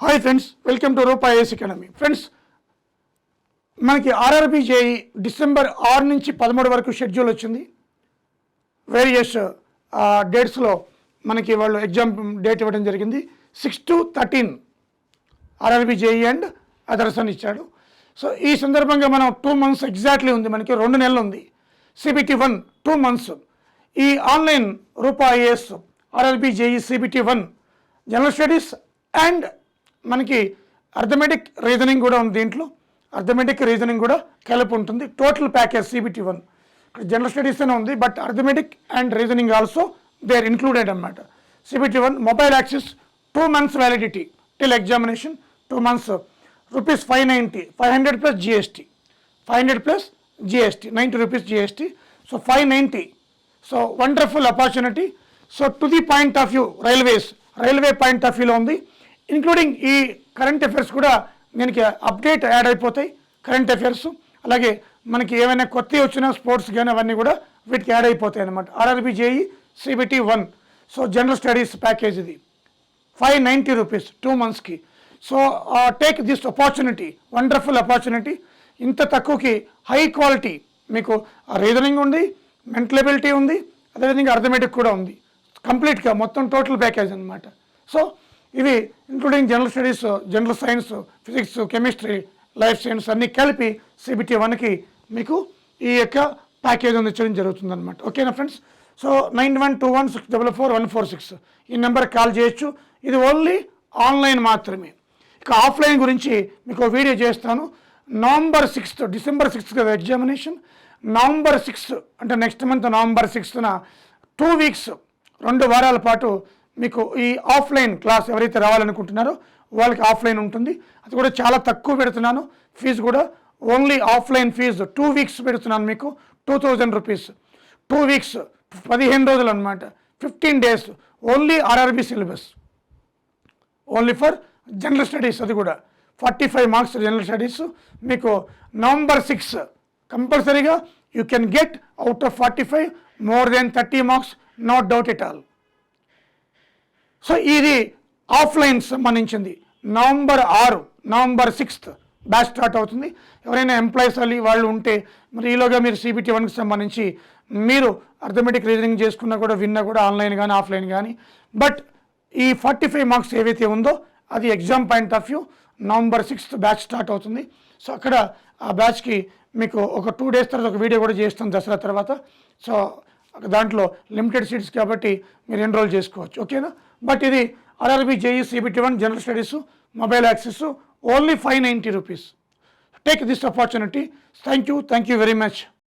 Hi friends, welcome to Rupa IAS academy. Friends, మనకి RRB JE December 6 నుంచి 13 వరకు schedule వచ్చింది. వేరియస్ డేట్స్లో మనకి వాళ్ళు ఎగ్జామ్ డేట్ ఇవ్వడం జరిగింది. 6 to 13 RRB JEE and others అని ఇచ్చాడు. సో ఈ సందర్భంగా మనం 2 months ఎగ్జాక్ట్లీ ఉంది, మనకి 2 నెలలు ఉంది. CBT 1 2 months. ఈ online Rupa IAS RRB JE CBT 1 general studies and మనకి అర్థమెటిక్ రీజనింగ్ కూడా ఉంది. దీంట్లో అర్థమెటిక్ రీజనింగ్ కూడా కలిపి ఉంటుంది. Total package CBT 1 general studies అనే ఉంది, but arithmetic and reasoning also they are included అనమాట. CBT 1 mobile access 2 months validity till examination 2 months. Rupees 590, 500 plus GST, 500 plus GST, 90 rupees GST. So 590. So wonderful opportunity. So to the point of view, railway point of వ్యూలో ఉంది. Including ఈ current affairs కూడా దీనికి update add అయిపోతాయి. Current affairs అలాగే మనకి ఏమైనా కొత్తవి వచ్చినా స్పోర్ట్స్ కానీ అవన్నీ కూడా వీటికి యాడ్ అయిపోతాయి అనమాట. RRB JE CBT 1. So general studies package ఇది 590 rupees 2 monthsకి. So take this opportunity, wonderful opportunity. ఇంత తక్కువకి హై క్వాలిటీ మీకు రీజనింగ్ ఉంది, మెంటల్ ఎబిలిటీ ఉంది, అదేవిధంగా అర్థమెటిక్ కూడా ఉంది. కంప్లీట్గా మొత్తం టోటల్ ప్యాకేజ్ అనమాట. సో ఇవి including general studies, general science, physics, chemistry, life science అన్నీ కలిపి CBT 1కి మీకు ఈ యొక్క ప్యాకేజ్ అందించడం జరుగుతుంది అనమాట. ఓకేనా ఫ్రెండ్స్? సో 9121644146 ఈ నెంబర్కి కాల్ చేయొచ్చు. ఇది ఓన్లీ ఆన్లైన్ మాత్రమే. ఇక ఆఫ్లైన్ గురించి మీకు వీడియో చేస్తాను. November 6th, డిసెంబర్ 6th కదా ఎగ్జామినేషన్. November 6th అంటే next month November 6th 2 weeks 2 వారాల పాటు మీకు ఈ ఆఫ్లైన్ క్లాస్ ఎవరైతే రావాలనుకుంటున్నారో వాళ్ళకి ఆఫ్లైన్ ఉంటుంది. అది కూడా చాలా తక్కువ పెడుతున్నాను. ఫీజు కూడా ఓన్లీ ఆఫ్లైన్ ఫీజు 2 weeks పెడుతున్నాను మీకు 2000 rupees. 2 weeks 15 రోజులు అనమాట. 15 days only RRB syllabus, only for general studies. అది కూడా 45 marks జనరల్ స్టడీస్. మీకు November 6 కంపల్సరీగా you can get out of 45 more than 30 marks, no doubt at all. So ఇది offline సంబంధించింది. November 6th బ్యాచ్ స్టార్ట్ అవుతుంది. ఎవరైనా ఎంప్లాయీస్ వాళ్ళు ఉంటే మరి ఈలోగా మీరు CBT 1కి సంబంధించి మీరు అర్థమెటిక్ రీజనింగ్ చేసుకున్నా కూడా విన్నా కూడా ఆన్లైన్ కానీ ఆఫ్లైన్ కానీ. బట్ ఈ 45 marks ఏవైతే ఉందో అది exam point of view November 6th batch start అవుతుంది. సో అక్కడ ఆ బ్యాచ్కి మీకు ఒక 2 days తర్వాత ఒక వీడియో కూడా చేస్తాం దసరా తర్వాత. సో దాంట్లో లిమిటెడ్ సీట్స్ కాబట్టి మీరు ఎన్రోల్ చేసుకోవచ్చు. ఓకేనా? బట్ ఇది RRB JE CBT 1 general studies mobile access only 590 rupees. Take this opportunity. Thank you very much.